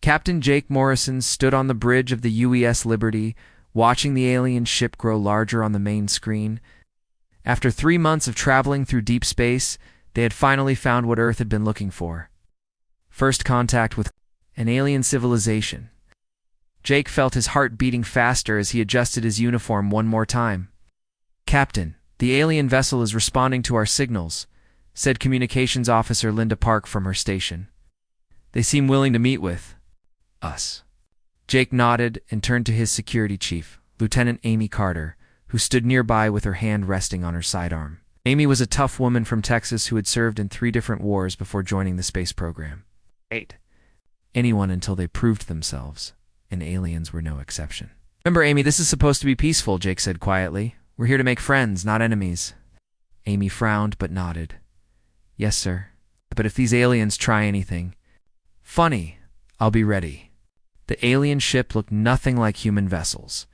Captain Jake Morrison stood on the bridge of the UES Liberty, watching the alien ship grow larger on the main screen. After 3 months of traveling through deep space, they had finally found what Earth had been looking for. First contact with an alien civilization. Jake felt his heart beating faster as he adjusted his uniform one more time. "Captain, the alien vessel is responding to our signals," said Communications Officer Linda Park from her station. "They seem willing to meet with us." Jake nodded and turned to his security chief, Lieutenant Amy Carter, who stood nearby with her hand resting on her sidearm. Amy was a tough woman from Texas who had served in 3 different wars before joining the space program. Anyone until they proved themselves, and aliens were no exception. "Remember, Amy, this is supposed to be peaceful," Jake said quietly. "We're here to make friends, not enemies." Amy frowned but nodded. "Yes, sir. But if these aliens try anything funny, I'll be ready." The alien ship looked nothing like human vessels.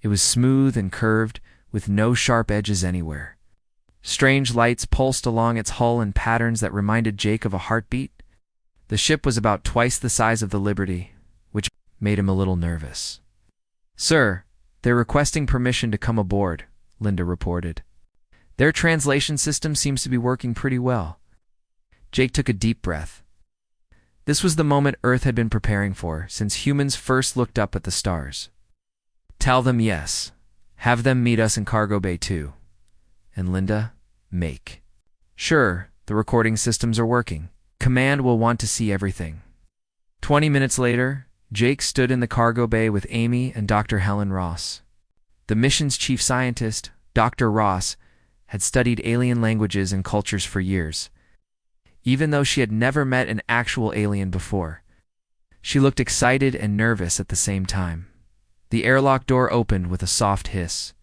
It was smooth and curved, with no sharp edges anywhere. Strange lights pulsed along its hull in patterns that reminded Jake of a heartbeat. The ship was about twice the size of the Liberty, which made him a little nervous. "Sir, they're requesting permission to come aboard," Linda reported. "Their translation system seems to be working pretty well." Jake took a deep breath. This was the moment Earth had been preparing for since humans first looked up at the stars. "Tell them yes. Have them meet us in cargo bay 2. And Linda, make sure the recording systems are working. Command will want to see everything." 20 minutes later, Jake stood in the cargo bay with Amy and Dr. Helen Ross. The mission's chief scientist, Dr. Ross, had studied alien languages and cultures for years. Even though she had never met an actual alien before, she looked excited and nervous at the same time. The airlock door opened with a soft hiss,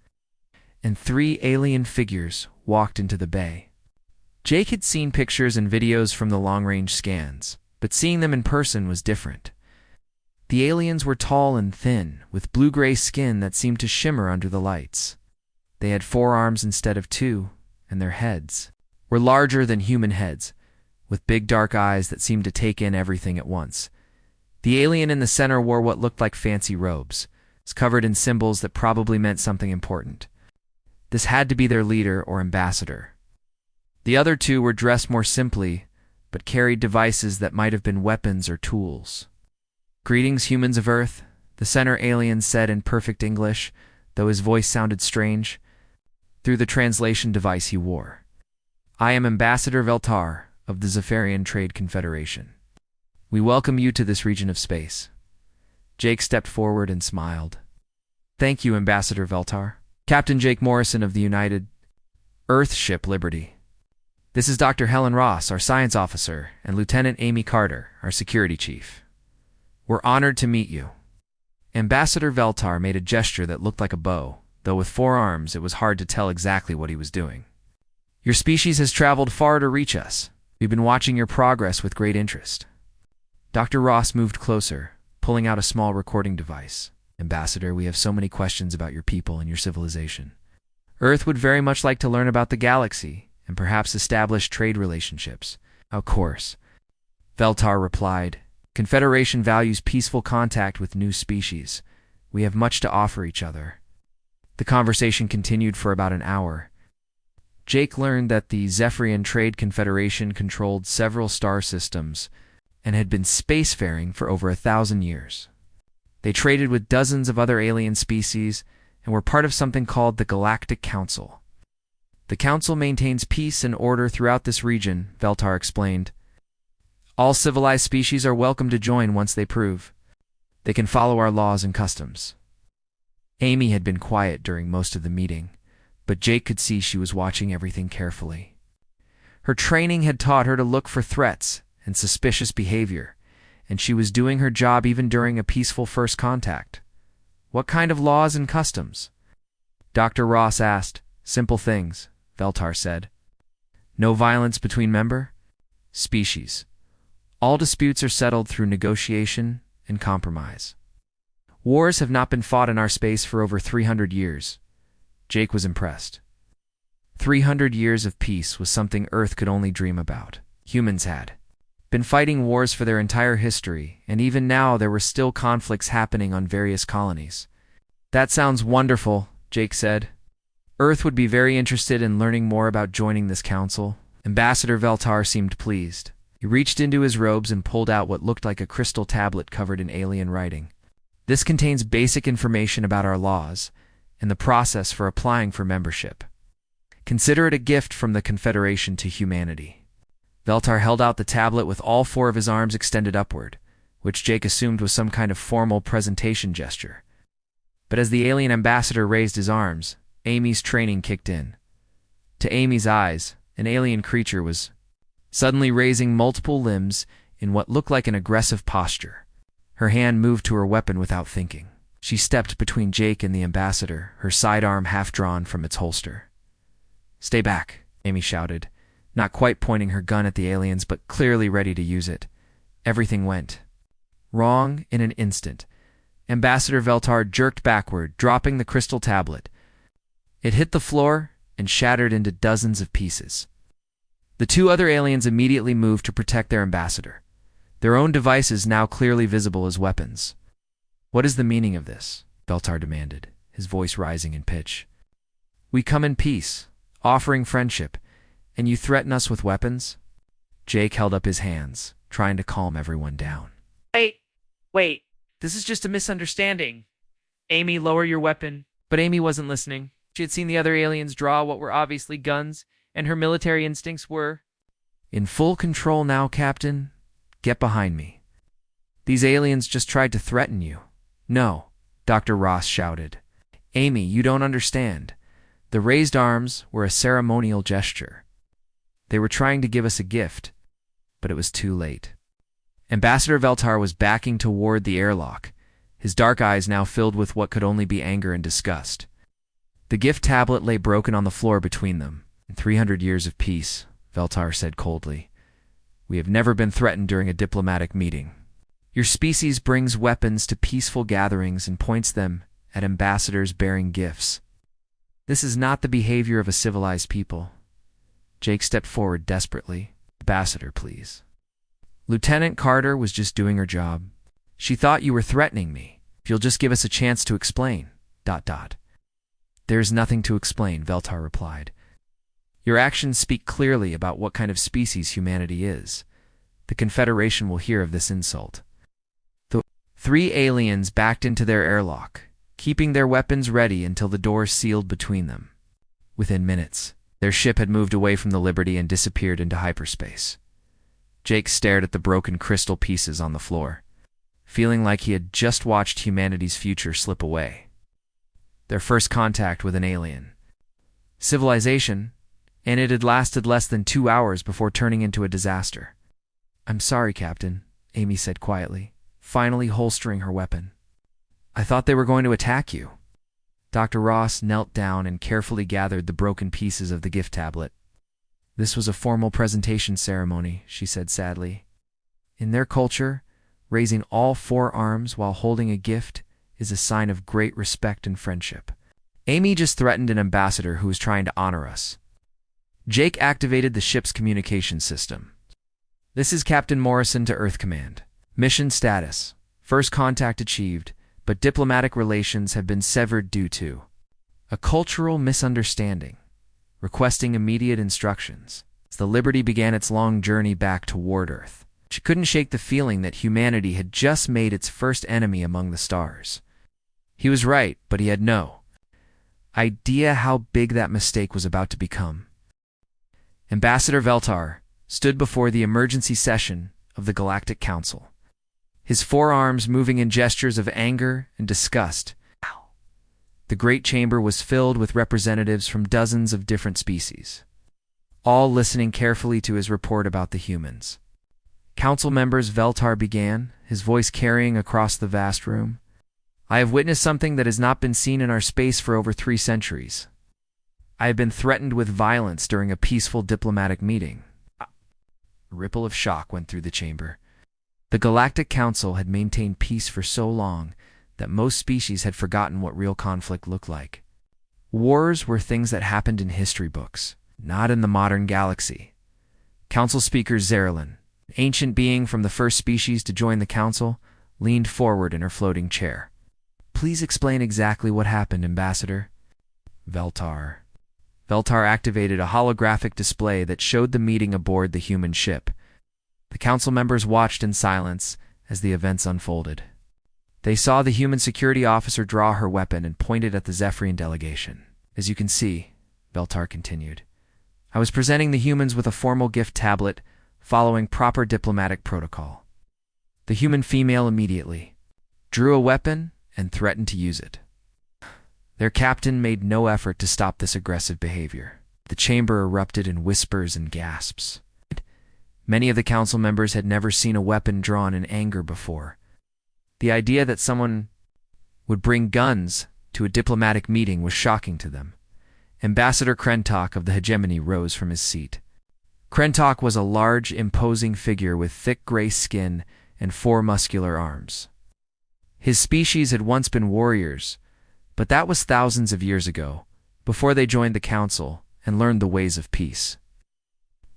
and 3 alien figures walked into the bay. Jake had seen pictures and videos from the long-range scans, but seeing them in person was different. The aliens were tall and thin, with blue-gray skin that seemed to shimmer under the lights. They had 4 arms instead of 2, and their heads were larger than human heads, with big dark eyes that seemed to take in everything at once. The alien in the center wore what looked like fancy robes, covered in symbols that probably meant something important. This had to be their leader or ambassador. The other 2 were dressed more simply, but carried devices that might have been weapons or tools. "Greetings, humans of Earth," the center alien said in perfect English, though his voice sounded strange, through the translation device he wore. "I am Ambassador Veltar of the Zephyrian Trade Confederation. We welcome you to this region of space." Jake stepped forward and smiled. "Thank you, Ambassador Veltar. Captain Jake Morrison of the United Earth ship Liberty. This is Dr. Helen Ross, our science officer, and Lieutenant Amy Carter, our security chief. We're honored to meet you." Ambassador Veltar made a gesture that looked like a bow, though with 4 arms it was hard to tell exactly what he was doing. "Your species has traveled far to reach us. We've been watching your progress with great interest." Dr. Ross moved closer, pulling out a small recording device. "Ambassador, we have so many questions about your people and your civilization. Earth would very much like to learn about the galaxy and perhaps establish trade relationships." "Of course," Veltar replied. "Confederation values peaceful contact with new species. We have much to offer each other." The conversation continued for about an hour. Jake learned that the Zephyrian Trade Confederation controlled several star systems and had been spacefaring for over 1,000 years. They traded with dozens of other alien species and were part of something called the Galactic Council. "The Council maintains peace and order throughout this region," Veltar explained. "All civilized species are welcome to join once they prove they can follow our laws and customs." Amy had been quiet during most of the meeting, but Jake could see she was watching everything carefully. Her training had taught her to look for threats and suspicious behavior, and she was doing her job even during a peaceful first contact. "What kind of laws and customs?" Dr. Ross asked. "Simple things," Veltar said. "No violence between member species. All disputes are settled through negotiation and compromise. Wars have not been fought in our space for over 300 years. Jake was impressed. 300 years of peace was something Earth could only dream about. Humans had been fighting wars for their entire history, and even now there were still conflicts happening on various colonies. That sounds wonderful, Jake said. Earth would be very interested in learning more about joining this council. Ambassador Veltar seemed pleased. He reached into his robes and pulled out what looked like a crystal tablet covered in alien writing. This contains basic information about our laws and the process for applying for membership. Consider it a gift from the Confederation to humanity. Veltar held out the tablet with all 4 of his arms extended upward, which Jake assumed was some kind of formal presentation gesture. But as the alien ambassador raised his arms, Amy's training kicked in. To Amy's eyes, an alien creature was suddenly raising multiple limbs in what looked like an aggressive posture. Her hand moved to her weapon without thinking. She stepped between Jake and the ambassador, her sidearm half drawn from its holster. "Stay back," Amy shouted, not quite pointing her gun at the aliens but clearly ready to use it. Everything went wrong in an instant. Ambassador Veltar jerked backward, dropping the crystal tablet. It hit the floor and shattered into dozens of pieces. The 2 other aliens immediately moved to protect their ambassador, their own devices now clearly visible as weapons. "What is the meaning of this?" Veltar demanded, his voice rising in pitch. "We come in peace, offering friendship, and you threaten us with weapons?" Jake held up his hands, trying to calm everyone down. Wait. This is just a misunderstanding. Amy, lower your weapon." But Amy wasn't listening. She had seen the other aliens draw what were obviously guns, and her military instincts were in full control now, Captain. Get behind me. These aliens just tried to threaten you. No, Dr. Ross shouted. Amy, you don't understand. The raised arms were a ceremonial gesture. They were trying to give us a gift, but it was too late. Ambassador Veltar was backing toward the airlock, his dark eyes now filled with what could only be anger and disgust. The gift tablet lay broken on the floor between them. "In 300 years of peace," Veltar said coldly, "we have never been threatened during a diplomatic meeting. Your species brings weapons to peaceful gatherings and points them at ambassadors bearing gifts. This is not the behavior of a civilized people." Jake stepped forward desperately. "Ambassador, please." "Lieutenant Carter was just doing her job. She thought you were threatening me. If you'll just give us a chance to explain. ... "There's nothing to explain," Veltar replied. "Your actions speak clearly about what kind of species humanity is. The Confederation will hear of this insult." The 3 aliens backed into their airlock, keeping their weapons ready until the door sealed between them. Within minutes, their ship had moved away from the Liberty and disappeared into hyperspace. Jake stared at the broken crystal pieces on the floor, feeling like he had just watched humanity's future slip away. Their first contact with an alien civilization, and it had lasted less than 2 hours before turning into a disaster. "I'm sorry, Captain," Amy said quietly, finally holstering her weapon. "I thought they were going to attack you." Dr. Ross knelt down and carefully gathered the broken pieces of the gift tablet. "This was a formal presentation ceremony," she said sadly. "In their culture, raising all 4 arms while holding a gift is a sign of great respect and friendship. Amy just threatened an ambassador who was trying to honor us." Jake activated the ship's communication system. "This is Captain Morrison to Earth Command. Mission status: first contact achieved, but diplomatic relations have been severed due to a cultural misunderstanding. Requesting immediate instructions." As the Liberty began its long journey back toward Earth, she couldn't shake the feeling that humanity had just made its first enemy among the stars. He was right, but he had no idea how big that mistake was about to become. Ambassador Veltar stood before the emergency session of the Galactic Council, his 4 arms moving in gestures of anger and disgust. The great chamber was filled with representatives from dozens of different species, all listening carefully to his report about the humans. "Council members," Veltar began, his voice carrying across the vast room, "I have witnessed something that has not been seen in our space for over 3 centuries. I have been threatened with violence during a peaceful diplomatic meeting." A ripple of shock went through the chamber. The Galactic Council had maintained peace for so long that most species had forgotten what real conflict looked like. Wars were things that happened in history books, not in the modern galaxy. Council Speaker Zerlin, An ancient being from the first species to join the council leaned forward in her floating chair. Please explain exactly what happened, Ambassador. Veltar. Veltar activated a holographic display that showed the meeting aboard the human ship. The council members watched in silence as the events unfolded. They saw the human security officer draw her weapon and point it at the Zephyrian delegation. As you can see, Veltar continued, I was presenting the humans with a formal gift tablet following proper diplomatic protocol. The human female immediately drew a weapon and threatened to use it. Their captain made no effort to stop this aggressive behavior. The chamber erupted in whispers and gasps. Many of the council members had never seen a weapon drawn in anger before. The idea that someone would bring guns to a diplomatic meeting was shocking to them. Ambassador Krentok of the hegemony rose from his seat. Krentok was a large, imposing figure with thick gray skin and 4 muscular arms. His species had once been warriors, but that was thousands of years ago, before they joined the council and learned the ways of peace.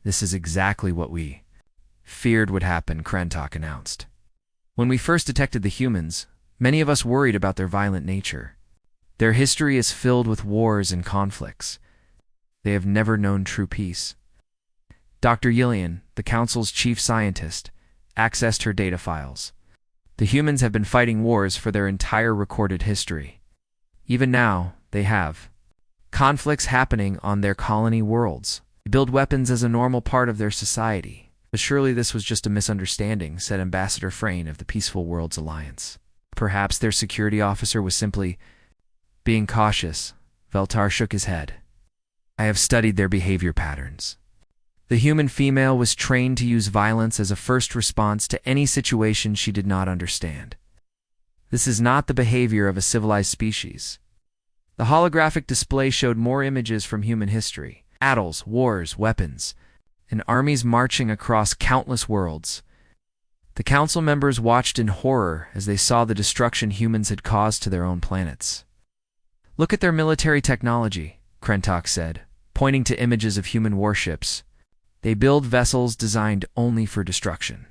This is exactly what we feared would happen, Krentok announced. When we first detected the humans, many of us worried about their violent nature. Their history is filled with wars and conflicts. They have never known true peace. Dr. Yillian, the council's chief scientist, accessed her data files. The humans have been fighting wars for their entire recorded history. Even now, they have conflicts happening on their colony worlds. They build weapons as a normal part of their society. But surely this was just a misunderstanding, said Ambassador Frayne of the Peaceful Worlds Alliance. Perhaps their security officer was simply being cautious. Veltar shook his head. I have studied their behavior patterns. The human female was trained to use violence as a first response to any situation she did not understand. This is not the behavior of a civilized species. The holographic display showed more images from human history. Battles, wars, weapons, and armies marching across countless worlds. The council members watched in horror as they saw the destruction humans had caused to their own planets. Look at their military technology, Krentok said, pointing to images of human warships. They build vessels designed only for destruction.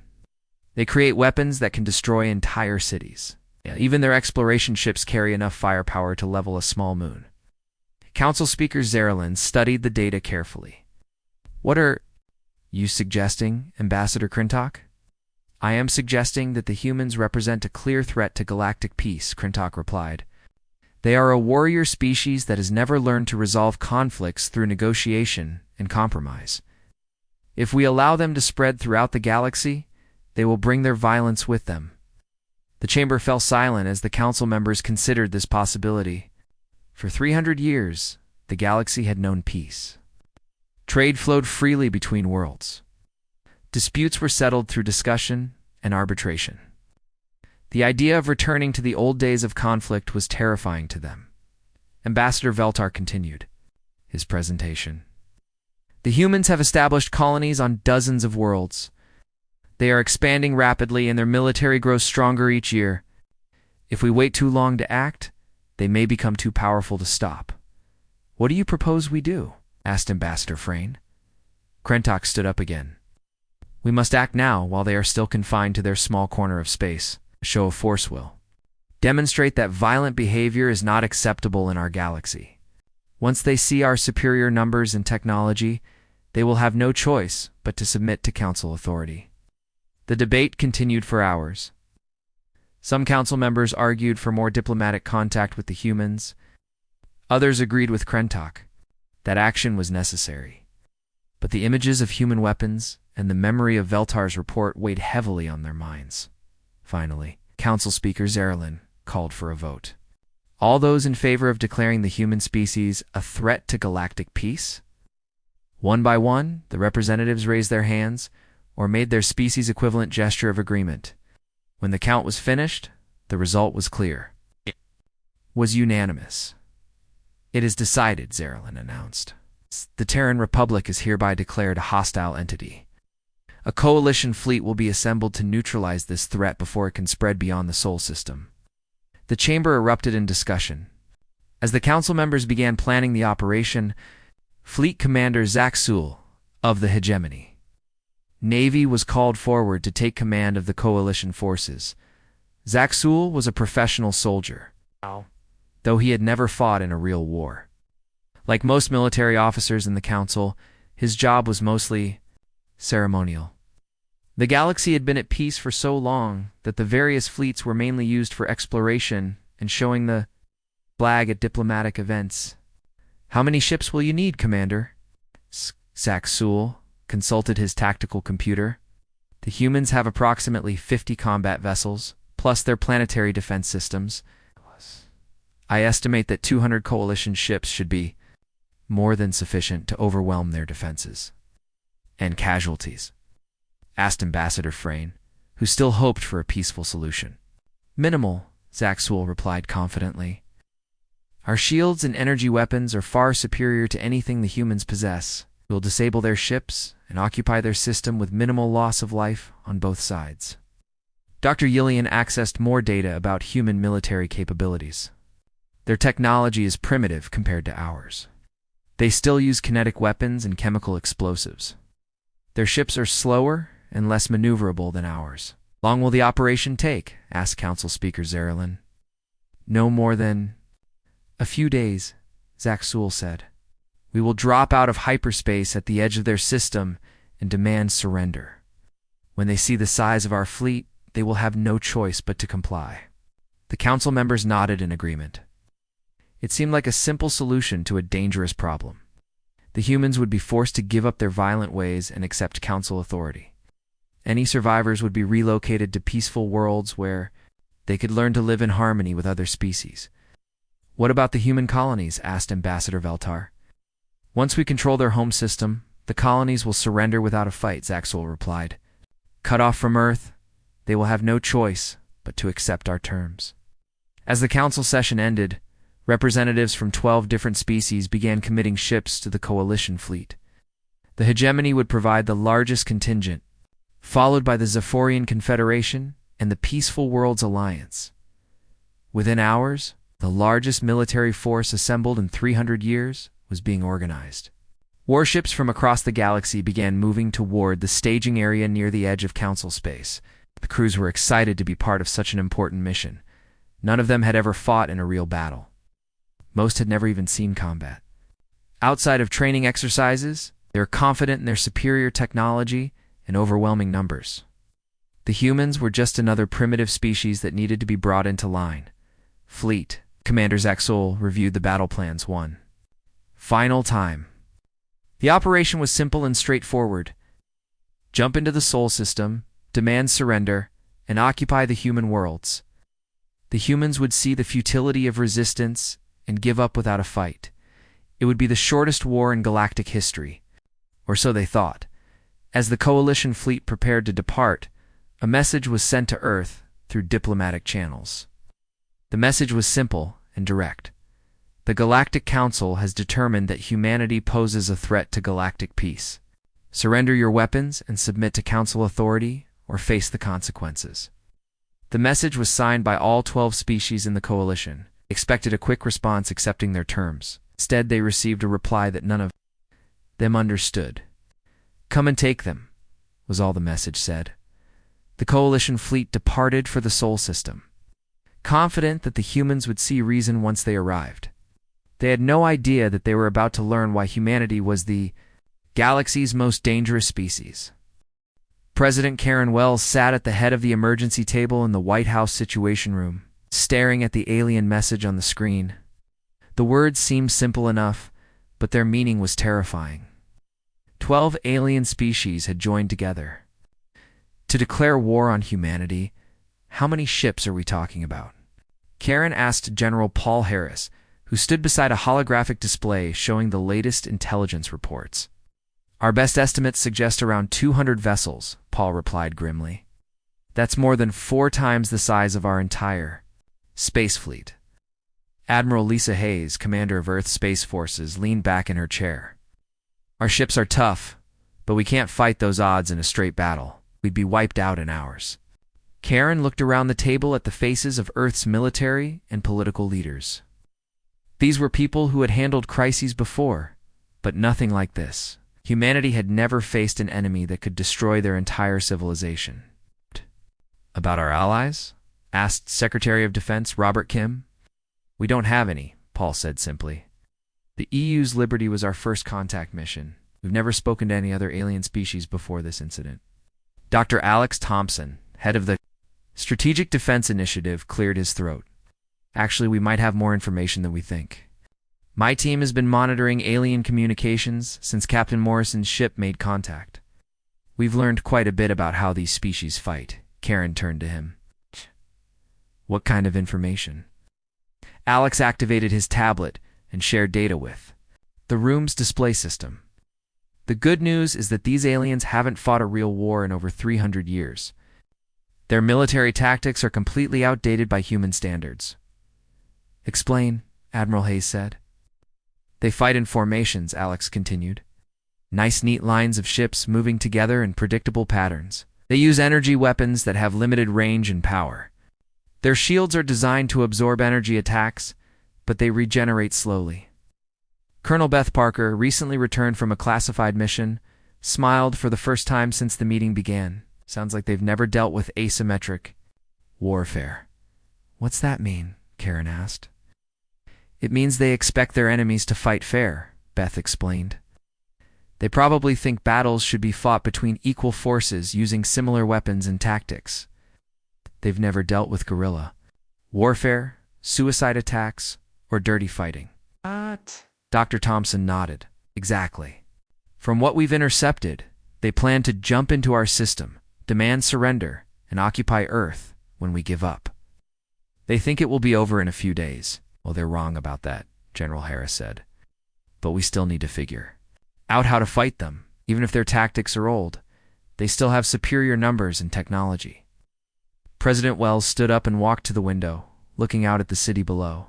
They create weapons that can destroy entire cities. Even their exploration ships carry enough firepower to level a small moon. Council Speaker Zerlin studied the data carefully. What are you suggesting, Ambassador Krentok? I am suggesting that the humans represent a clear threat to galactic peace, Krentok replied. They are a warrior species that has never learned to resolve conflicts through negotiation and compromise. If we allow them to spread throughout the galaxy, they will bring their violence with them. The chamber fell silent as the council members considered this possibility. For 300 years, the galaxy had known peace. Trade flowed freely between worlds. Disputes were settled through discussion and arbitration. The idea of returning to the old days of conflict was terrifying to them. Ambassador Veltar continued his presentation. The humans have established colonies on dozens of worlds. They are expanding rapidly and their military grows stronger each year. If we wait too long to act, they may become too powerful to stop. What do you propose we do? Asked Ambassador Frayne. Krentok stood up again. We must act now while they are still confined to their small corner of space. A show of force will demonstrate that violent behavior is not acceptable in our galaxy. Once they see our superior numbers and technology, they will have no choice but to submit to council authority. The debate continued for hours. Some council members argued for more diplomatic contact with the humans. Others agreed with Krentok that action was necessary. But the images of human weapons and the memory of Veltar's report weighed heavily on their minds. Finally, Council Speaker Zerlin called for a vote. All those in favor of declaring the human species a threat to galactic peace? One by one, the representatives raised their hands or made their species-equivalent gesture of agreement. When the count was finished, the result was clear. It was unanimous. It is decided, Zerlin announced. The Terran Republic is hereby declared a hostile entity. A coalition fleet will be assembled to neutralize this threat before it can spread beyond the Sol system. The chamber erupted in discussion. As the council members began planning the operation, Fleet Commander Zaxul of the Hegemony Navy was called forward to take command of the coalition forces. Zaxul was a professional soldier, Wow. though he had never fought in a real war. Like most military officers in the council, his job was mostly ceremonial. The galaxy had been at peace for so long that the various fleets were mainly used for exploration and showing the flag at diplomatic events. "How many ships will you need, Commander?" Zaxul consulted his tactical computer. "The humans have approximately 50 combat vessels, plus their planetary defense systems. I estimate that 200 coalition ships should be more than sufficient to overwhelm their defenses." "And casualties?" asked Ambassador Frayne, who still hoped for a peaceful solution. "Minimal," Zaxul replied confidently. "Our shields and energy weapons are far superior to anything the humans possess. We'll disable their ships and occupy their system with minimal loss of life on both sides." Dr. Yillian accessed more data about human military capabilities. Their technology is primitive compared to ours. They still use kinetic weapons and chemical explosives. Their ships are slower and less maneuverable than ours. "Long will the operation take?" asked Council Speaker Zerilyn. "No more than a few days," Zaxul said. "We will drop out of hyperspace at the edge of their system and demand surrender. When they see the size of our fleet, they will have no choice but to comply." The council members nodded in agreement. It seemed like a simple solution to a dangerous problem. The humans would be forced to give up their violent ways and accept council authority. Any survivors would be relocated to peaceful worlds where they could learn to live in harmony with other species. "What about the human colonies?" asked Ambassador Veltar. "Once we control their home system, the colonies will surrender without a fight," Zaxul replied. "Cut off from Earth, they will have no choice but to accept our terms." As the council session ended, representatives from 12 different species began committing ships to the coalition fleet. The hegemony would provide the largest contingent, followed by the Zephorian Confederation and the Peaceful Worlds Alliance. Within hours, the largest military force assembled in 300 years was being organized. Warships from across the galaxy began moving toward the staging area near the edge of council space. The crews were excited to be part of such an important mission. None of them had ever fought in a real battle. Most had never even seen combat. Outside of training exercises, they were confident in their superior technology and overwhelming numbers. The humans were just another primitive species that needed to be brought into line. "Fleet," Commander Zaxul reviewed the battle plans one final time. The operation was simple and straightforward. Jump into the Sol system, demand surrender, and occupy the human worlds. The humans would see the futility of resistance and give up without a fight. It would be the shortest war in galactic history, or so they thought. As the coalition fleet prepared to depart, a message was sent to Earth through diplomatic channels. The message was simple and direct. The Galactic Council has determined that humanity poses a threat to galactic peace. Surrender your weapons and submit to Council authority, or face the consequences. The message was signed by all 12 species in the coalition, expected a quick response accepting their terms. Instead, they received a reply that none of them understood. "Come and take them," was all the message said. The coalition fleet departed for the Sol system, confident that the humans would see reason once they arrived. They had no idea that they were about to learn why humanity was the galaxy's most dangerous species. President Karen Wells sat at the head of the emergency table in the White House Situation Room, staring at the alien message on the screen. The words seemed simple enough, but their meaning was terrifying. 12 alien species had joined together to declare war on humanity. "How many ships are we talking about?" Karen asked General Paul Harris, who stood beside a holographic display showing the latest intelligence reports. "Our best estimates suggest around 200 vessels," Paul replied grimly. "That's more than 4 times the size of our entire space fleet." Admiral Lisa Hayes, commander of Earth's Space Forces, leaned back in her chair. "Our ships are tough, but we can't fight those odds in a straight battle. We'd be wiped out in hours." Karen looked around the table at the faces of Earth's military and political leaders. These were people who had handled crises before, but nothing like this. Humanity had never faced an enemy that could destroy their entire civilization. About our allies? Asked Secretary of Defense Robert Kim. We don't have any, Paul said simply. The EU's Liberty was our first contact mission. We've never spoken to any other alien species before this incident. Dr. Alex Thompson, head of the Strategic Defense Initiative, cleared his throat. Actually, we might have more information than we think. My team has been monitoring alien communications since Captain Morrison's ship made contact. We've learned quite a bit about how these species fight. Karen turned to him. What kind of information? Alex activated his tablet and shared data with the room's display system. The good news is that these aliens haven't fought a real war in over 300 years. Their military tactics are completely outdated by human standards. Explain, Admiral Hayes said. They fight in formations, Alex continued. Nice, neat lines of ships moving together in predictable patterns. They use energy weapons that have limited range and power. Their shields are designed to absorb energy attacks, but they regenerate slowly. Colonel Beth Parker, recently returned from a classified mission, smiled for the first time since the meeting began. Sounds like they've never dealt with asymmetric warfare. What's that mean? Karen asked. It means they expect their enemies to fight fair, Beth explained. They probably think battles should be fought between equal forces using similar weapons and tactics. They've never dealt with guerrilla warfare, suicide attacks, or dirty fighting. What? Dr. Thompson nodded. Exactly. From what we've intercepted, they plan to jump into our system, demand surrender, and occupy Earth when we give up. They think it will be over in a few days. Well, they're wrong about that, General Harris said. But we still need to figure out how to fight them. Even if their tactics are old, they still have superior numbers and technology. President Wells stood up and walked to the window, looking out at the city below.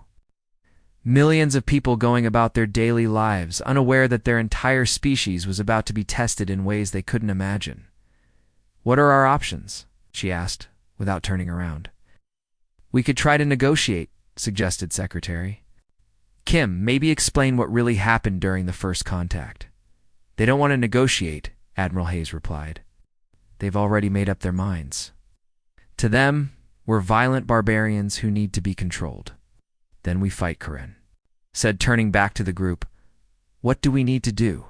Millions of people going about their daily lives, unaware that their entire species was about to be tested in ways they couldn't imagine. What are our options? She asked, without turning around. We could try to negotiate, suggested Secretary. Kim, maybe explain what really happened during the first contact. They don't want to negotiate, Admiral Hayes replied. They've already made up their minds. To them, we're violent barbarians who need to be controlled. Then we fight, Karen said, turning back to the group. What do we need to do?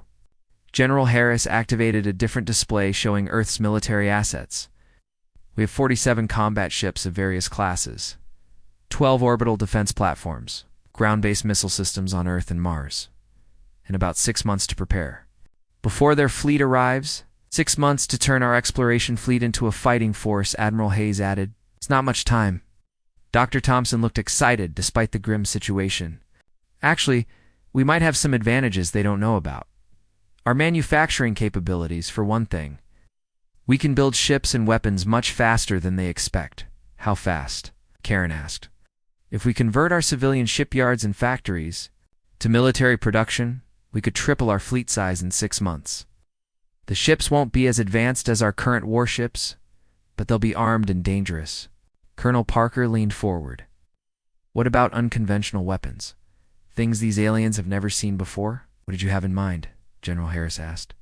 General Harris activated a different display showing Earth's military assets. We have 47 combat ships of various classes, 12 orbital defense platforms, ground-based missile systems on Earth and Mars, and about 6 months to prepare. Before their fleet arrives, 6 months to turn our exploration fleet into a fighting force, Admiral Hayes added. It's not much time. Dr. Thompson looked excited despite the grim situation. Actually, we might have some advantages they don't know about. Our manufacturing capabilities, for one thing. We can build ships and weapons much faster than they expect. How fast? Karen asked. If we convert our civilian shipyards and factories to military production, we could triple our fleet size in 6 months. The ships won't be as advanced as our current warships, but they'll be armed and dangerous. Colonel Parker leaned forward. What about unconventional weapons? Things these aliens have never seen before? What did you have in mind? General Harris asked.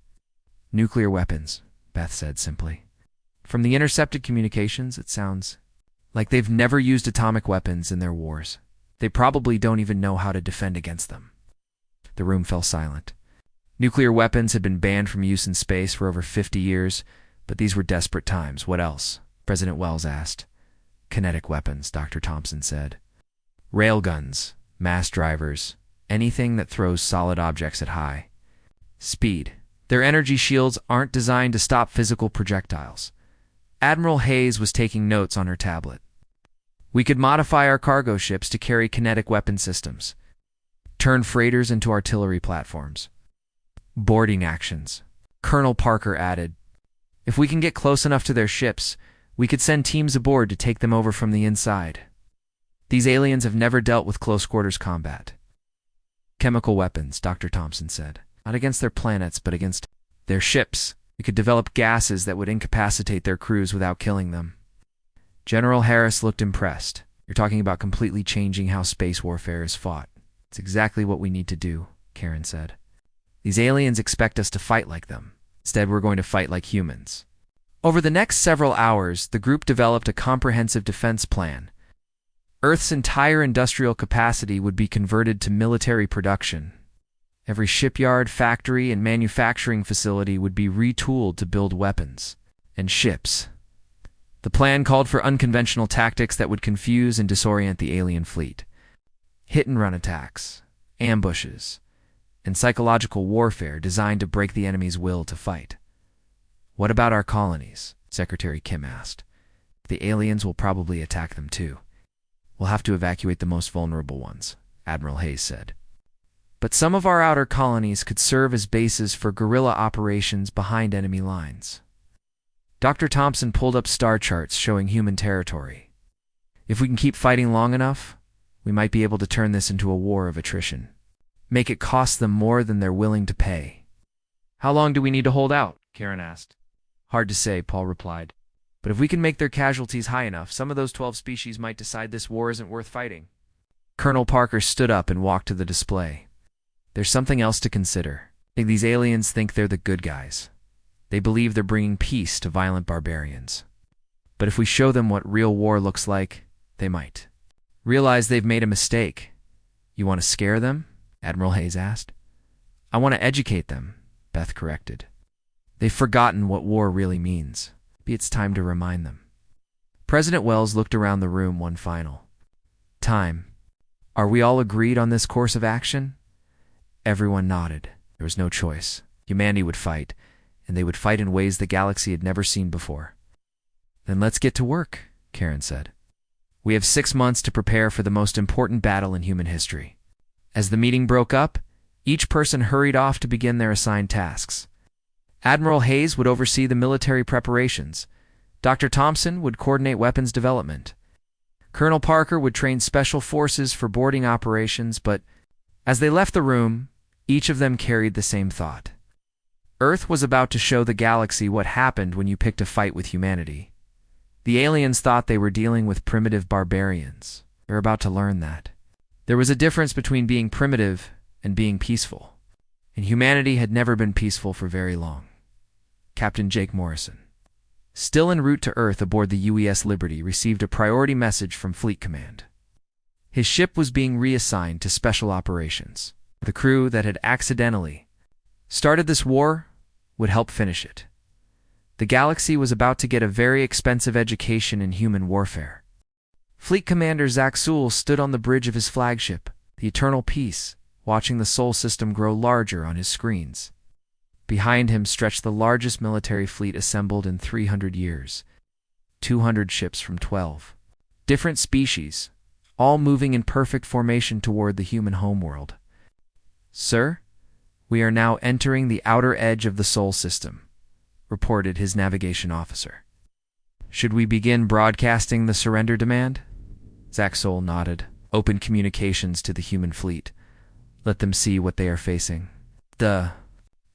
Nuclear weapons, Beth said simply. From the intercepted communications, it sounds like they've never used atomic weapons in their wars. They probably don't even know how to defend against them. The room fell silent. Nuclear weapons had been banned from use in space for over 50 years, but these were desperate times. What else? President Wells asked. Kinetic weapons, Dr. Thompson said. Railguns, mass drivers, anything that throws solid objects at high speed. Their energy shields aren't designed to stop physical projectiles. Admiral Hayes was taking notes on her tablet. We could modify our cargo ships to carry kinetic weapon systems, turn freighters into artillery platforms. Boarding actions, Colonel Parker added. If we can get close enough to their ships, we could send teams aboard to take them over from the inside. These aliens have never dealt with close-quarters combat. Chemical weapons, Dr. Thompson said. Not against their planets, but against their ships. We could develop gases that would incapacitate their crews without killing them. General Harris looked impressed. You're talking about completely changing how space warfare is fought. It's exactly what we need to do, Karen said. These aliens expect us to fight like them. Instead, we're going to fight like humans. Over the next several hours, the group developed a comprehensive defense plan. Earth's entire industrial capacity would be converted to military production. Every shipyard, factory, and manufacturing facility would be retooled to build weapons and ships. The plan called for unconventional tactics that would confuse and disorient the alien fleet. Hit-and-run attacks, ambushes, and psychological warfare designed to break the enemy's will to fight. "What about our colonies?" Secretary Kim asked. "The aliens will probably attack them too. We'll have to evacuate the most vulnerable ones," Admiral Hayes said. "But some of our outer colonies could serve as bases for guerrilla operations behind enemy lines." Dr. Thompson pulled up star charts showing human territory. "If we can keep fighting long enough, we might be able to turn this into a war of attrition. Make it cost them more than they're willing to pay." "How long do we need to hold out?" Karen asked. "Hard to say," Paul replied. "But if we can make their casualties high enough, some of those 12 species might decide this war isn't worth fighting." Colonel Parker stood up and walked to the display. "There's something else to consider. These aliens think they're the good guys. They believe they're bringing peace to violent barbarians. But if we show them what real war looks like, they might realize they've made a mistake." "You want to scare them?" Admiral Hayes asked. "I want to educate them," Beth corrected. "They've forgotten what war really means. Maybe it's time to remind them." President Wells looked around the room one final time. "Are we all agreed on this course of action?" Everyone nodded. There was no choice. Humanity would fight, and they would fight in ways the galaxy had never seen before. "Then let's get to work," Karen said. "We have 6 months to prepare for the most important battle in human history." As the meeting broke up, each person hurried off to begin their assigned tasks. Admiral Hayes would oversee the military preparations. Dr. Thompson would coordinate weapons development. Colonel Parker would train special forces for boarding operations, but as they left the room, each of them carried the same thought. Earth was about to show the galaxy what happened when you picked a fight with humanity. The aliens thought they were dealing with primitive barbarians. They're about to learn that there was a difference between being primitive and being peaceful, and humanity had never been peaceful for very long. Captain Jake Morrison, still en route to Earth aboard the UES Liberty, received a priority message from Fleet Command. His ship was being reassigned to special operations. The crew that had accidentally started this war would help finish it. The galaxy was about to get a very expensive education in human warfare. Fleet Commander Zach Sewell stood on the bridge of his flagship, the Eternal Peace, watching the Sol system grow larger on his screens. Behind him stretched the largest military fleet assembled in 300 years. 200 ships from 12 different species, all moving in perfect formation toward the human homeworld. "Sir, we are now entering the outer edge of the Sol system," reported his navigation officer. "Should we begin broadcasting the surrender demand?" Zach Sol nodded. "Open communications to the human fleet. Let them see what they are facing." The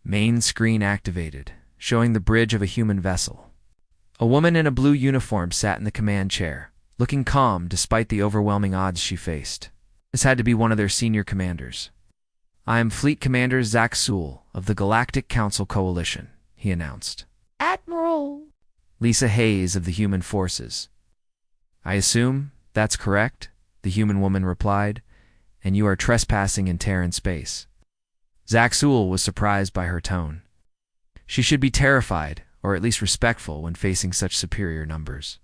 main screen activated, showing the bridge of a human vessel. A woman in a blue uniform sat in the command chair, looking calm despite the overwhelming odds she faced. This had to be one of their senior commanders. "I am Fleet Commander Zach Sewell of the Galactic Council Coalition," he announced. "Admiral!" Lisa Hayes of the Human Forces. "I assume that's correct," the human woman replied, "and you are trespassing in Terran space." Zach Sewell was surprised by her tone. She should be terrified, or at least respectful, when facing such superior numbers.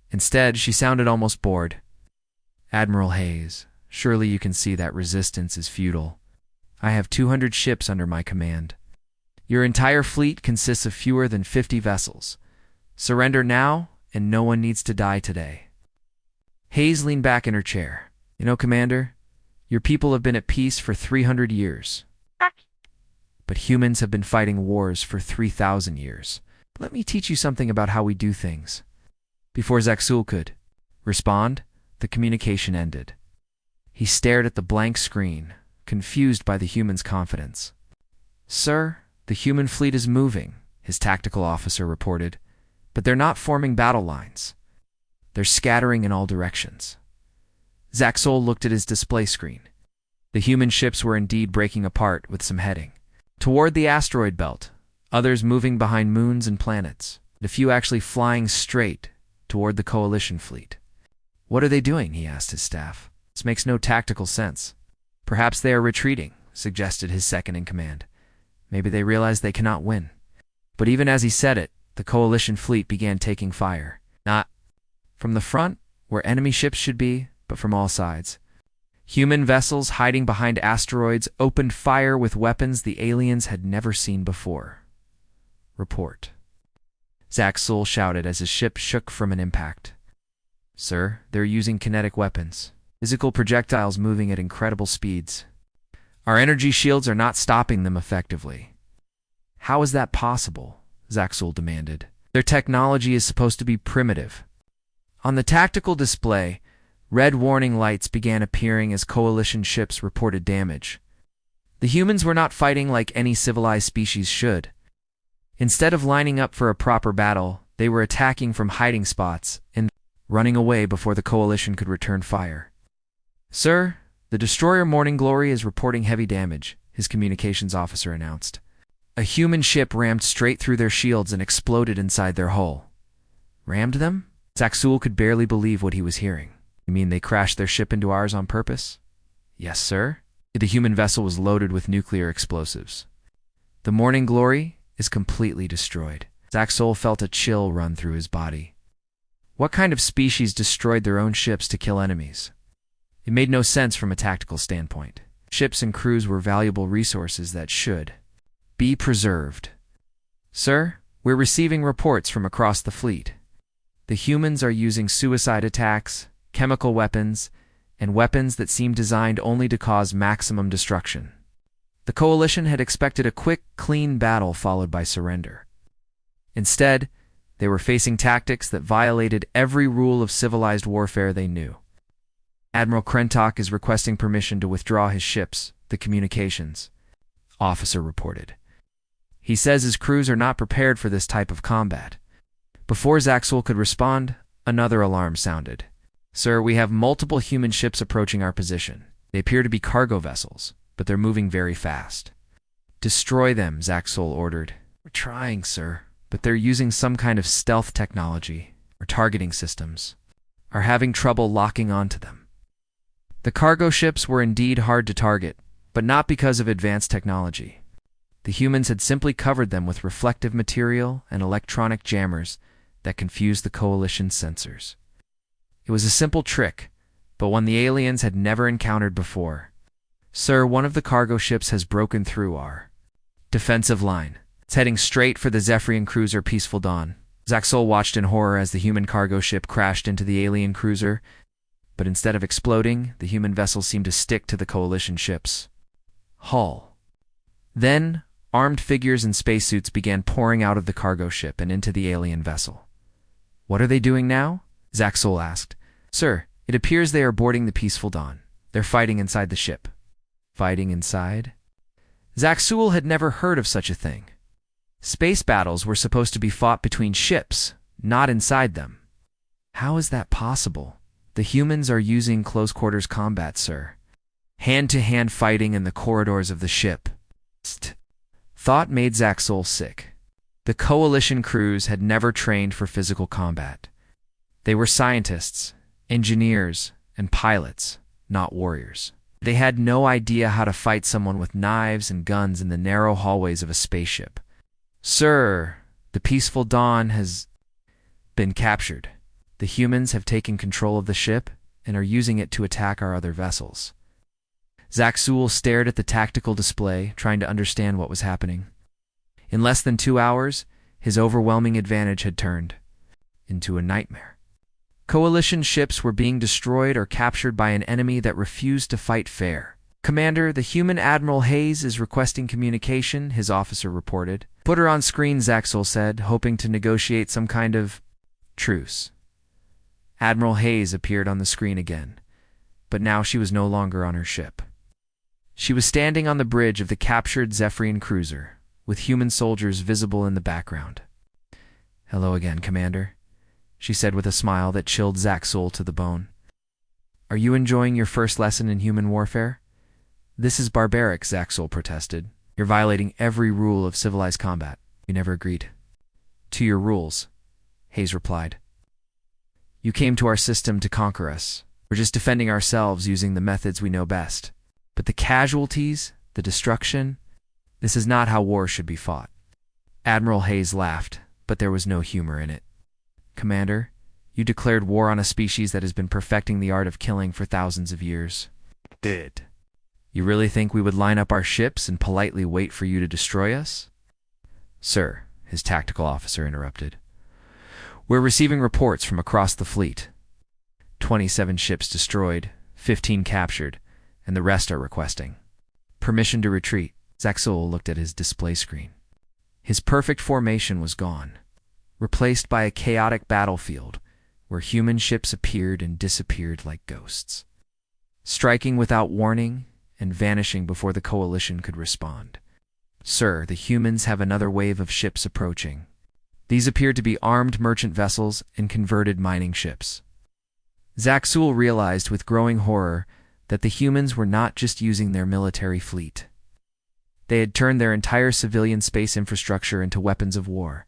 Instead, she sounded almost bored. "Admiral Hayes, surely you can see that resistance is futile. I have 200 ships under my command. Your entire fleet consists of fewer than 50 vessels. Surrender now, and no one needs to die today." Hayes leaned back in her chair. "You know, Commander, your people have been at peace for 300 years. But humans have been fighting wars for 3,000 years. Let me teach you something about how we do things." Before Zach Sewell could respond, the communication ended. He stared at the blank screen, confused by the human's confidence. "Sir, the human fleet is moving," his tactical officer reported, "but they're not forming battle lines. They're scattering in all directions." Zach Sewell looked at his display screen. The human ships were indeed breaking apart with some heading. toward the asteroid belt, others moving behind moons and planets, and a few actually flying straight toward the Coalition fleet. "What are they doing?" he asked his staff. "This makes no tactical sense." "Perhaps they are retreating," suggested his second-in-command. "Maybe they realize they cannot win." But even as he said it, the Coalition fleet began taking fire. Not from the front, where enemy ships should be, but from all sides. Human vessels hiding behind asteroids opened fire with weapons the aliens had never seen before. "Report," Zaxul shouted as his ship shook from an impact. "Sir, they're using kinetic weapons, physical projectiles moving at incredible speeds. Our energy shields are not stopping them effectively." "How is that possible?" Zaxul demanded. "Their technology is supposed to be primitive." On the tactical display, red warning lights began appearing as Coalition ships reported damage. The humans were not fighting like any civilized species should. Instead of lining up for a proper battle, they were attacking from hiding spots and running away before the Coalition could return fire. "Sir, the destroyer Morning Glory is reporting heavy damage," his communications officer announced. "A human ship rammed straight through their shields and exploded inside their hull." "Rammed them?" Zaxul could barely believe what he was hearing. "You mean they crashed their ship into ours on purpose?" "Yes, sir." The human vessel was loaded with nuclear explosives. "The Morning Glory is completely destroyed." Zaxul felt a chill run through his body. What kind of species destroyed their own ships to kill enemies? It made no sense from a tactical standpoint. Ships and crews were valuable resources that should be preserved. "Sir, we're receiving reports from across the fleet. The humans are using suicide attacks, chemical weapons, and weapons that seem designed only to cause maximum destruction." The Coalition had expected a quick, clean battle followed by surrender. Instead, they were facing tactics that violated every rule of civilized warfare they knew. "Admiral Krentok is requesting permission to withdraw his ships," the communications officer reported. "He says his crews are not prepared for this type of combat." Before Zaxul could respond, another alarm sounded. "Sir, we have multiple human ships approaching our position. They appear to be cargo vessels, but they're moving very fast." "Destroy them," Zaxul ordered. "We're trying, sir, but they're using some kind of stealth technology. Our targeting systems are having trouble locking onto them." The cargo ships were indeed hard to target, but not because of advanced technology. The humans had simply covered them with reflective material and electronic jammers that confused the Coalition's sensors. It was a simple trick, but one the aliens had never encountered before. "Sir, one of the cargo ships has broken through our defensive line. It's heading straight for the Zephyrian cruiser Peaceful Dawn." Zaxul watched in horror as the human cargo ship crashed into the alien cruiser, but instead of exploding, the human vessel seemed to stick to the Coalition ship's hull. Then, armed figures in spacesuits began pouring out of the cargo ship and into the alien vessel. "What are they doing now?" Zaxul asked. "Sir, it appears they are boarding the Peaceful Dawn. They're fighting inside the ship." Fighting inside? Zaxul had never heard of such a thing. Space battles were supposed to be fought between ships, not inside them. "How is that possible?" "The humans are using close-quarters combat, sir. Hand-to-hand fighting in the corridors of the ship." Thought made Zaxul sick. The Coalition crews had never trained for physical combat. They were scientists, engineers, and pilots, not warriors. They had no idea how to fight someone with knives and guns in the narrow hallways of a spaceship. "Sir, the Peaceful Dawn has been captured. The humans have taken control of the ship and are using it to attack our other vessels." Zaxul stared at the tactical display, trying to understand what was happening. In less than 2 hours, his overwhelming advantage had turned into a nightmare. Coalition ships were being destroyed or captured by an enemy that refused to fight fair. "Commander, the human Admiral Hayes is requesting communication," his officer reported. "Put her on screen," Zaxul said, hoping to negotiate some kind of truce. Admiral Hayes appeared on the screen again, but now she was no longer on her ship. She was standing on the bridge of the captured Zephyrian cruiser, with human soldiers visible in the background. "Hello again, Commander," she said with a smile that chilled Zaxul to the bone. "Are you enjoying your first lesson in human warfare?" "This is barbaric," Zaxul protested. You're violating every rule of civilized combat. You never agreed to your rules, Hayes replied. You came to our system to conquer us. We're just defending ourselves using the methods we know best. But the casualties, the destruction, this is not how war should be fought. Admiral Hayes laughed, but there was no humor in it. Commander, you declared war on a species that has been perfecting the art of killing for thousands of years. Did. You really think we would line up our ships and politely wait for you to destroy us? Sir, his tactical officer interrupted. We're receiving reports from across the fleet. 27 ships destroyed, 15 captured, and the rest are requesting permission to retreat. Zaxul looked at his display screen. His perfect formation was gone, replaced by a chaotic battlefield where human ships appeared and disappeared like ghosts, striking without warning and vanishing before the coalition could respond. Sir, the humans have another wave of ships approaching. These appear to be armed merchant vessels and converted mining ships. Zaxul realized with growing horror that the humans were not just using their military fleet. They had turned their entire civilian space infrastructure into weapons of war.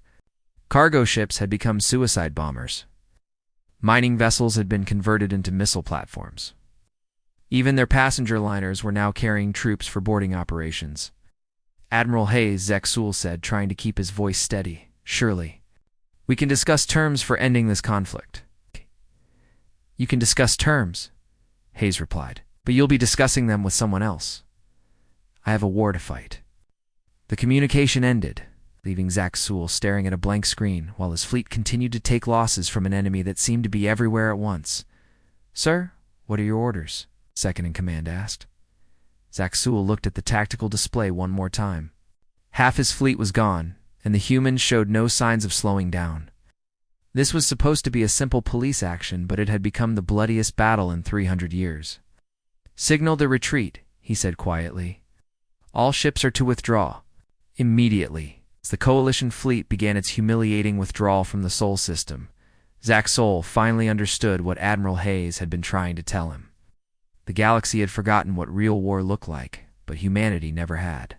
Cargo ships had become suicide bombers. Mining vessels had been converted into missile platforms. Even their passenger liners were now carrying troops for boarding operations. Admiral Hayes, Zaxul said, trying to keep his voice steady. Surely, we can discuss terms for ending this conflict. You can discuss terms, Hayes replied, but you'll be discussing them with someone else. I have a war to fight. The communication ended, leaving Zaxul staring at a blank screen while his fleet continued to take losses from an enemy that seemed to be everywhere at once. Sir, what are your orders? Second-in-command asked. Zaxul looked at the tactical display one more time. Half his fleet was gone, and the humans showed no signs of slowing down. This was supposed to be a simple police action, but it had become the bloodiest battle in 300 years. Signal the retreat, he said quietly. All ships are to withdraw. Immediately, as the coalition fleet began its humiliating withdrawal from the Sol system, Zaxul finally understood what Admiral Hayes had been trying to tell him. The galaxy had forgotten what real war looked like, but humanity never had.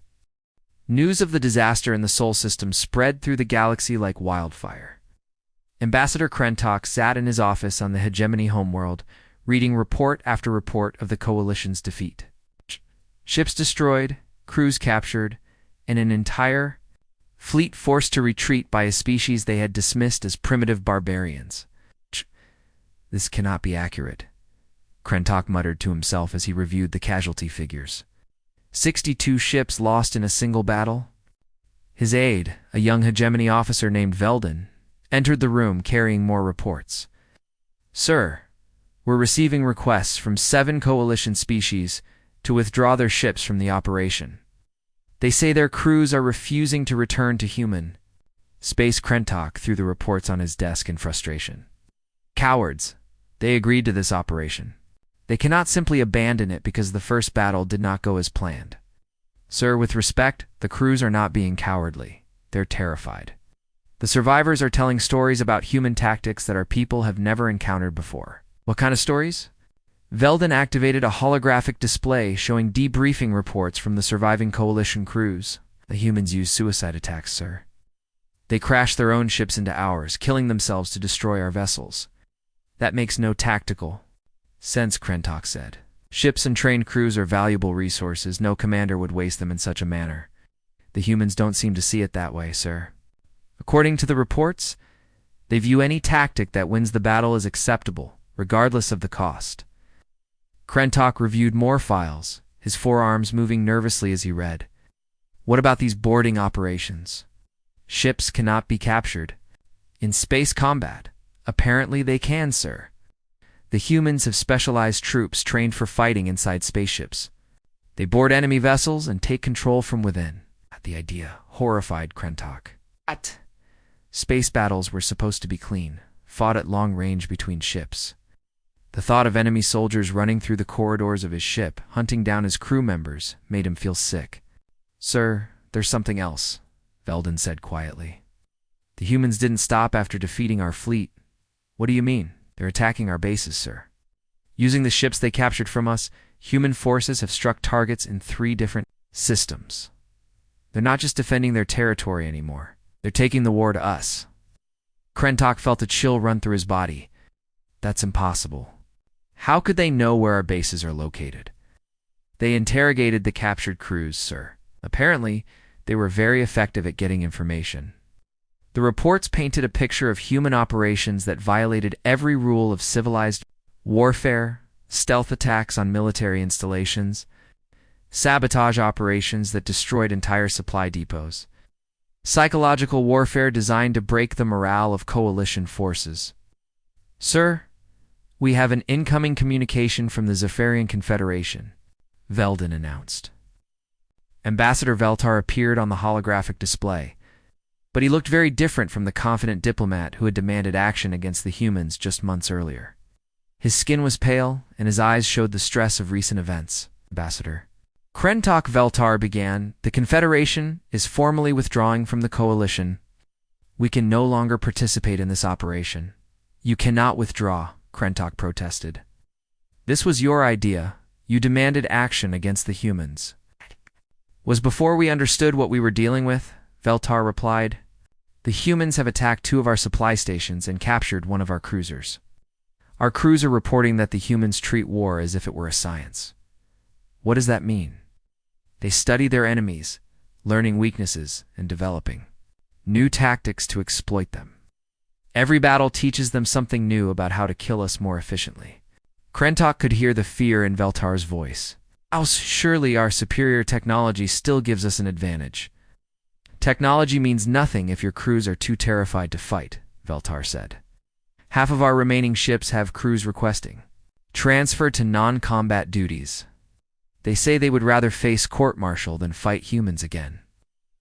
News of the disaster in the Sol system spread through the galaxy like wildfire. Ambassador Krentok sat in his office on the hegemony homeworld, reading report after report of the coalition's defeat. Ships destroyed, crews captured, and an entire fleet forced to retreat by a species they had dismissed as primitive barbarians. This cannot be accurate, Krentok muttered to himself as he reviewed the casualty figures. 62 ships lost in a single battle. His aide, a young hegemony officer named Veldon, entered the room carrying more reports. Sir, we're receiving requests from 7 coalition species to withdraw their ships from the operation. They say their crews are refusing to return to human. Space Krentok threw the reports on his desk in frustration. Cowards. They agreed to this operation. They cannot simply abandon it because the first battle did not go as planned. Sir, with respect, the crews are not being cowardly. They're terrified. The survivors are telling stories about human tactics that our people have never encountered before. What kind of stories? Veldon activated a holographic display showing debriefing reports from the surviving coalition crews. The humans used suicide attacks, sir. They crashed their own ships into ours, killing themselves to destroy our vessels. That makes no tactical sense, Krentok said. Ships and trained crews are valuable resources. No commander would waste them in such a manner. The humans don't seem to see it that way, sir. According to the reports, they view any tactic that wins the battle as acceptable, regardless of the cost. Krentok reviewed more files, his forearms moving nervously as he read. What about these boarding operations? Ships cannot be captured. In space combat, apparently they can, sir. The humans have specialized troops trained for fighting inside spaceships. They board enemy vessels and take control from within. The idea horrified Krentok. What? Space battles were supposed to be clean, fought at long range between ships. The thought of enemy soldiers running through the corridors of his ship, hunting down his crew members, made him feel sick. Sir, there's something else, Veldon said quietly. The humans didn't stop after defeating our fleet. What do you mean? They're attacking our bases, sir. Using the ships they captured from us, human forces have struck targets in 3 different systems. They're not just defending their territory anymore. They're taking the war to us. Krentok felt a chill run through his body. That's impossible. How could they know where our bases are located? They interrogated the captured crews, sir. Apparently, they were very effective at getting information. The reports painted a picture of human operations that violated every rule of civilized warfare, stealth attacks on military installations, sabotage operations that destroyed entire supply depots, psychological warfare designed to break the morale of coalition forces. Sir, we have an incoming communication from the Zephyrian Confederation, Veldin announced. Ambassador Veltar appeared on the holographic display, but he looked very different from the confident diplomat who had demanded action against the humans just months earlier. His skin was pale, and his eyes showed the stress of recent events. Ambassador Krentok Veltar began, "The Confederation is formally withdrawing from the coalition. We can no longer participate in this operation." "You cannot withdraw," Krentok protested. "This was your idea. You demanded action against the humans." "Was before we understood what we were dealing with," Veltar replied. "The humans have attacked 2 of our supply stations and captured 1 of our cruisers. Our crews are reporting that the humans treat war as if it were a science." "What does that mean?" "They study their enemies, learning weaknesses and developing new tactics to exploit them. Every battle teaches them something new about how to kill us more efficiently." Krentok could hear the fear in Veltar's voice. Surely our superior technology still gives us an advantage." "Technology means nothing if your crews are too terrified to fight," Veltar said. "Half of our remaining ships have crews requesting transfer to non-combat duties. They say they would rather face court-martial than fight humans again."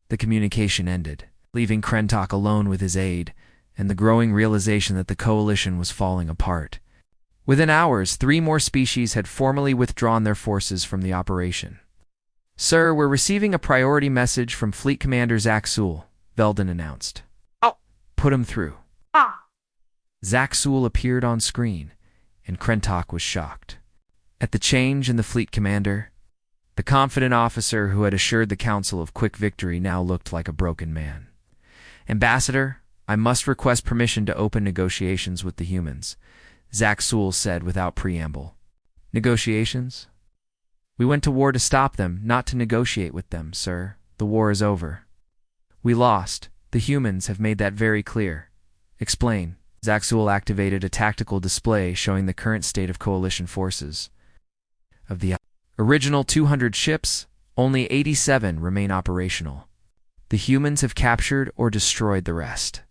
The communication ended, leaving Krentok alone with his aide and the growing realization that the coalition was falling apart. Within hours, 3 more species had formally withdrawn their forces from the operation. "Sir, we're receiving a priority message from Fleet Commander Zaxul," Veldin announced. "Oh." "Put him through." "Ah." Zaxul appeared on screen, and Krentok was shocked. At the change in the fleet commander, the confident officer who had assured the council of quick victory now looked like a broken man. "Ambassador, I must request permission to open negotiations with the humans," Zaxul said without preamble. "Negotiations? We went to war to stop them, not to negotiate with them, sir. The war is over. We lost. The humans have made that very clear." "Explain." Zaxul activated a tactical display showing the current state of coalition forces. Of the original 200 ships, only 87 remain operational. The humans have captured or destroyed the rest.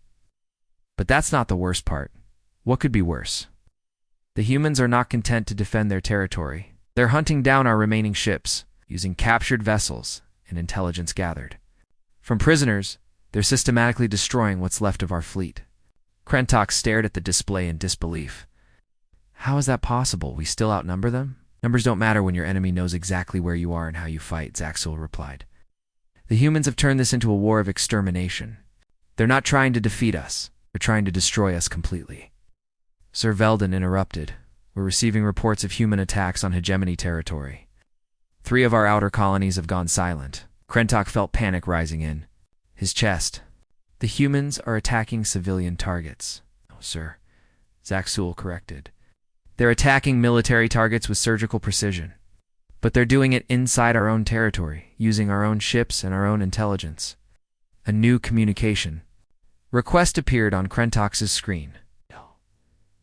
But that's not the worst part. What could be worse? The humans are not content to defend their territory. They're hunting down our remaining ships, using captured vessels and intelligence gathered. From prisoners, they're systematically destroying what's left of our fleet. Krentok stared at the display in disbelief. "How is that possible? We still outnumber them?" "Numbers don't matter when your enemy knows exactly where you are and how you fight," Zaxul replied. "The humans have turned this into a war of extermination. They're not trying to defeat us. They're trying to destroy us completely." Sir Veldin interrupted. "We're receiving reports of human attacks on hegemony territory. 3 of our outer colonies have gone silent." Krentok felt panic rising in his chest. "The humans are attacking civilian targets." "Oh, sir," Zaxul corrected. "They're attacking military targets with surgical precision. But they're doing it inside our own territory, using our own ships and our own intelligence." A new communication request appeared on Krentok's screen.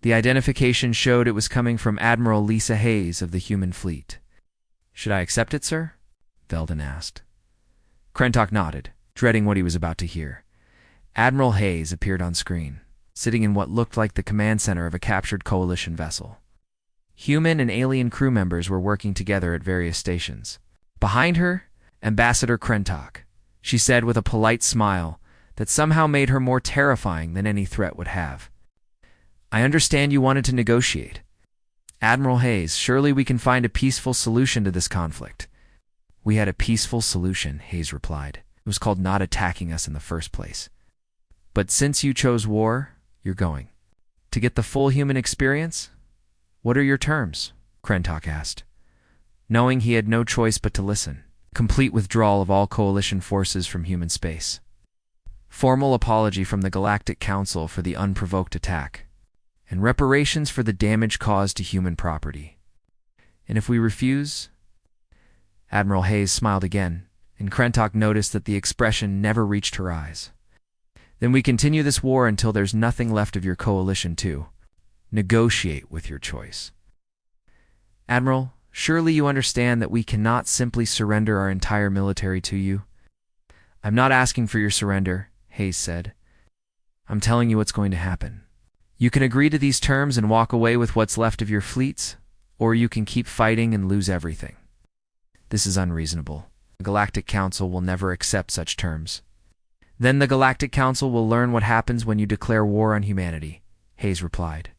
The identification showed it was coming from Admiral Lisa Hayes of the human fleet. "Should I accept it, sir?" Veldin asked. Krentok nodded, dreading what he was about to hear. Admiral Hayes appeared on screen, sitting in what looked like the command center of a captured coalition vessel. Human and alien crew members were working together at various stations. Behind her, Ambassador Krentok. She said with a polite smile that somehow made her more terrifying than any threat would have. "I understand you wanted to negotiate. Admiral Hayes, surely we can find a peaceful solution to this conflict." "We had a peaceful solution," Hayes replied. "It was called not attacking us in the first place. But since you chose war, you're going. To get the full human experience? What are your terms?" Krentok asked. Knowing he had no choice but to listen, complete withdrawal of all coalition forces from human space, formal apology from the Galactic Council for the unprovoked attack, and reparations for the damage caused to human property. And if we refuse? Admiral Hayes smiled again, and Krentok noticed that the expression never reached her eyes. Then we continue this war until there's nothing left of your coalition to negotiate with your choice. Admiral, surely you understand that we cannot simply surrender our entire military to you? I'm not asking for your surrender, Hayes said. I'm telling you what's going to happen. You can agree to these terms and walk away with what's left of your fleets, or you can keep fighting and lose everything. This is unreasonable. The Galactic Council will never accept such terms. Then the Galactic Council will learn what happens when you declare war on humanity, Hayes replied.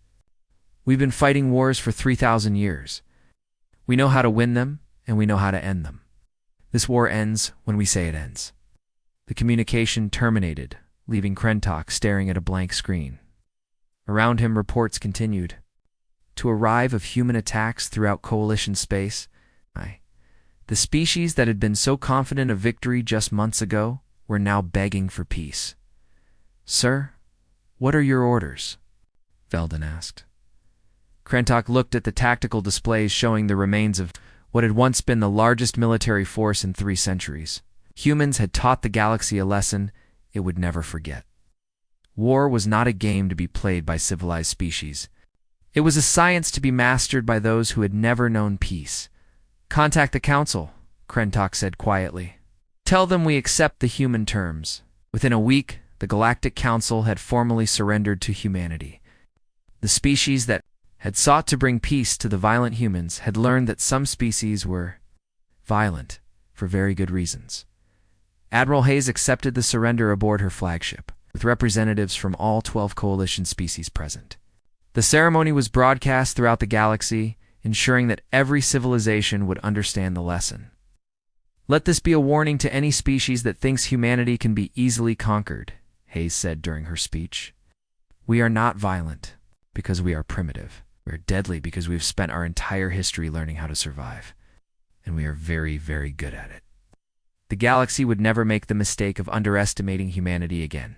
We've been fighting wars for 3,000 years. We know how to win them, and we know how to end them. This war ends when we say it ends. The communication terminated, leaving Krentok staring at a blank screen. Around him, reports continued to arrive of human attacks throughout Coalition space. The species that had been so confident of victory just months ago were now begging for peace. Sir, what are your orders? Veldon asked. Krentok looked at the tactical displays showing the remains of what had once been the largest military force in 3 centuries. Humans had taught the galaxy a lesson it would never forget. War was not a game to be played by civilized species. It was a science to be mastered by those who had never known peace. Contact the Council, Krentok said quietly. Tell them we accept the human terms. Within a week, the Galactic Council had formally surrendered to humanity. The species that had sought to bring peace to the violent humans had learned that some species were violent for very good reasons. Admiral Hayes accepted the surrender aboard her flagship, with representatives from all 12 Coalition species present. The ceremony was broadcast throughout the galaxy, ensuring that every civilization would understand the lesson. Let this be a warning to any species that thinks humanity can be easily conquered, Hayes said during her speech. We are not violent because we are primitive. We are deadly because we've spent our entire history learning how to survive. And we are very, very good at it. The galaxy would never make the mistake of underestimating humanity again.